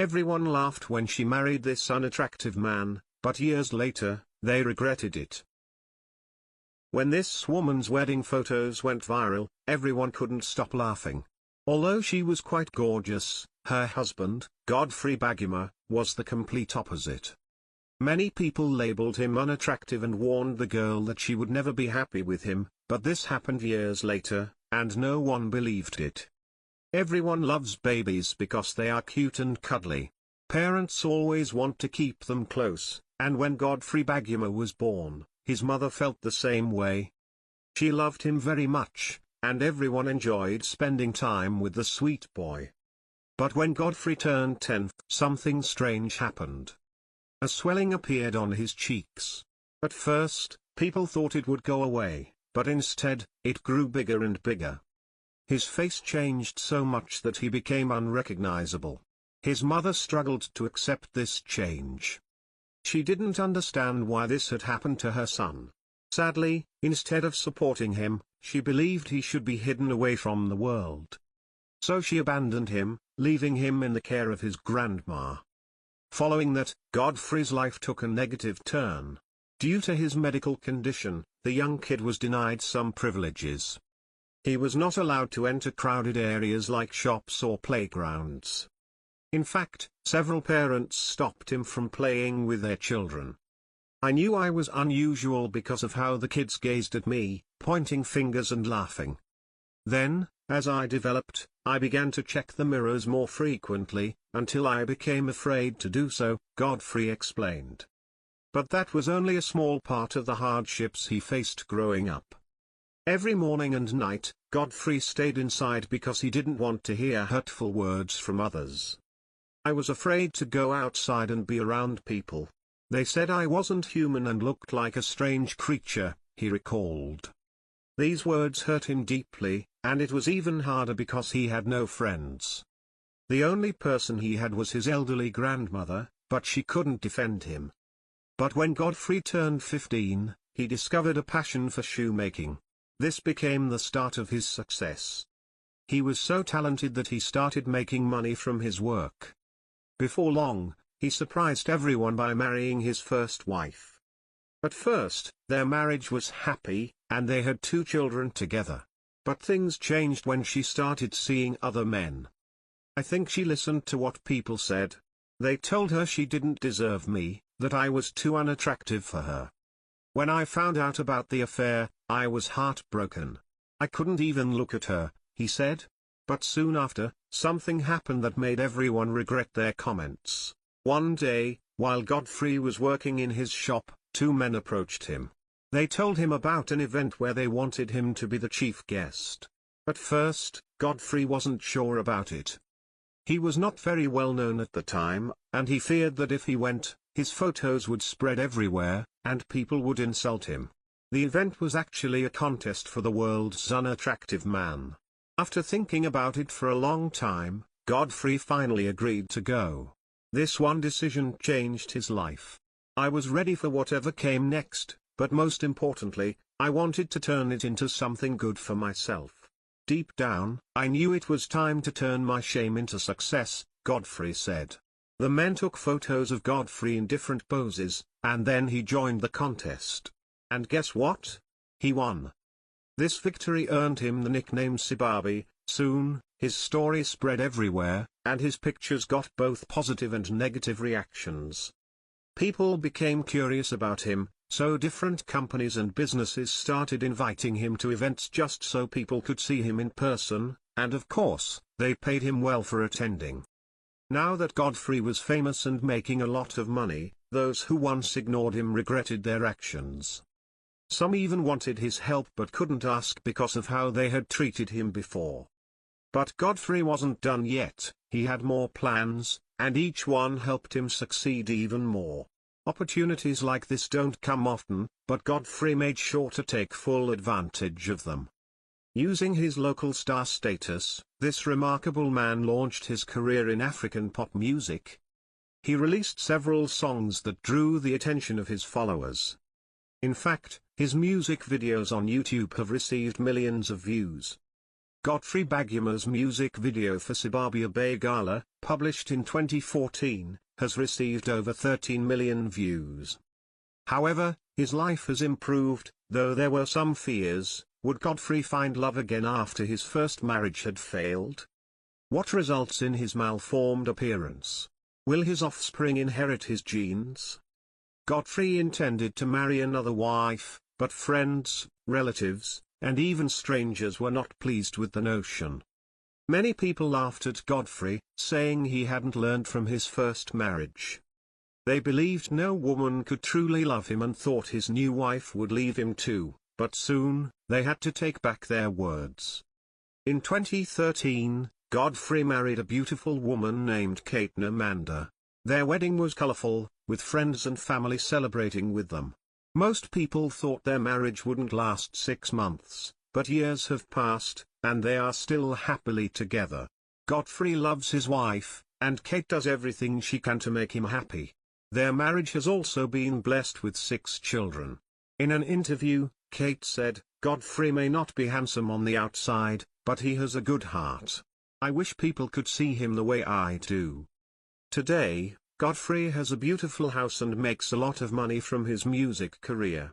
Everyone laughed when she married this unattractive man, but years later, they regretted it. When this woman's wedding photos went viral, everyone couldn't stop laughing. Although she was quite gorgeous, her husband, Godfrey Baguma, was the complete opposite. Many people labeled him unattractive and warned the girl that she would never be happy with him, but this happened years later, and no one believed it. Everyone loves babies because they are cute and cuddly. Parents always want to keep them close, and when Godfrey Baguma was born, his mother felt the same way. She loved him very much, and everyone enjoyed spending time with the sweet boy. But when Godfrey turned 10, something strange happened. A swelling appeared on his cheeks. At first, people thought it would go away, but instead, it grew bigger and bigger. His face changed so much that he became unrecognizable. His mother struggled to accept this change. She didn't understand why this had happened to her son. Sadly, instead of supporting him, she believed he should be hidden away from the world. So she abandoned him, leaving him in the care of his grandma. Following that, Godfrey's life took a negative turn. Due to his medical condition, the young kid was denied some privileges. He was not allowed to enter crowded areas like shops or playgrounds. In fact, several parents stopped him from playing with their children. I knew I was unusual because of how the kids gazed at me, pointing fingers and laughing. Then, as I developed, I began to check the mirrors more frequently, until I became afraid to do so, Godfrey explained. But that was only a small part of the hardships he faced growing up. Every morning and night, Godfrey stayed inside because he didn't want to hear hurtful words from others. I was afraid to go outside and be around people. They said I wasn't human and looked like a strange creature, he recalled. These words hurt him deeply, and it was even harder because he had no friends. The only person he had was his elderly grandmother, but she couldn't defend him. But when Godfrey turned 15, he discovered a passion for shoemaking. This became the start of his success. He was so talented that he started making money from his work. Before long, he surprised everyone by marrying his first wife. At first, their marriage was happy, and they had 2 children together. But things changed when she started seeing other men. I think she listened to what people said. They told her she didn't deserve me, that I was too unattractive for her. When I found out about the affair, I was heartbroken. I couldn't even look at her, he said. But soon after, something happened that made everyone regret their comments. One day, while Godfrey was working in his shop, 2 men approached him. They told him about an event where they wanted him to be the chief guest. At first, Godfrey wasn't sure about it. He was not very well known at the time, and he feared that if he went, his photos would spread everywhere, and people would insult him. The event was actually a contest for the world's unattractive man. After thinking about it for a long time, Godfrey finally agreed to go. This one decision changed his life. I was ready for whatever came next, but most importantly, I wanted to turn it into something good for myself. Deep down, I knew it was time to turn my shame into success, Godfrey said. The men took photos of Godfrey in different poses, and then he joined the contest. And guess what? He won. This victory earned him the nickname Sibabi. Soon, his story spread everywhere, and his pictures got both positive and negative reactions. People became curious about him, so different companies and businesses started inviting him to events just so people could see him in person, and of course, they paid him well for attending. Now that Godfrey was famous and making a lot of money, those who once ignored him regretted their actions. Some even wanted his help but couldn't ask because of how they had treated him before. But Godfrey wasn't done yet, he had more plans, and each one helped him succeed even more. Opportunities like this don't come often, but Godfrey made sure to take full advantage of them. Using his local star status, this remarkable man launched his career in African pop music. He released several songs that drew the attention of his followers. In fact, his music videos on YouTube have received millions of views. Godfrey Baguma's music video for Sibabia Bay Gala, published in 2014, has received over 13 million views. However, his life has improved, though there were some fears. Would Godfrey find love again after his first marriage had failed? What results in his malformed appearance? Will his offspring inherit his genes? Godfrey intended to marry another wife, but friends, relatives, and even strangers were not pleased with the notion. Many people laughed at Godfrey, saying he hadn't learned from his first marriage. They believed no woman could truly love him and thought his new wife would leave him too, but soon, they had to take back their words. In 2013, Godfrey married a beautiful woman named Catherine Amanda. Their wedding was colorful, with friends and family celebrating with them. Most people thought their marriage wouldn't last 6 months, but years have passed, and they are still happily together. Godfrey loves his wife, and Kate does everything she can to make him happy. Their marriage has also been blessed with 6 children. In an interview, Kate said, "Godfrey may not be handsome on the outside, but he has a good heart. I wish people could see him the way I do." Today, Godfrey has a beautiful house and makes a lot of money from his music career.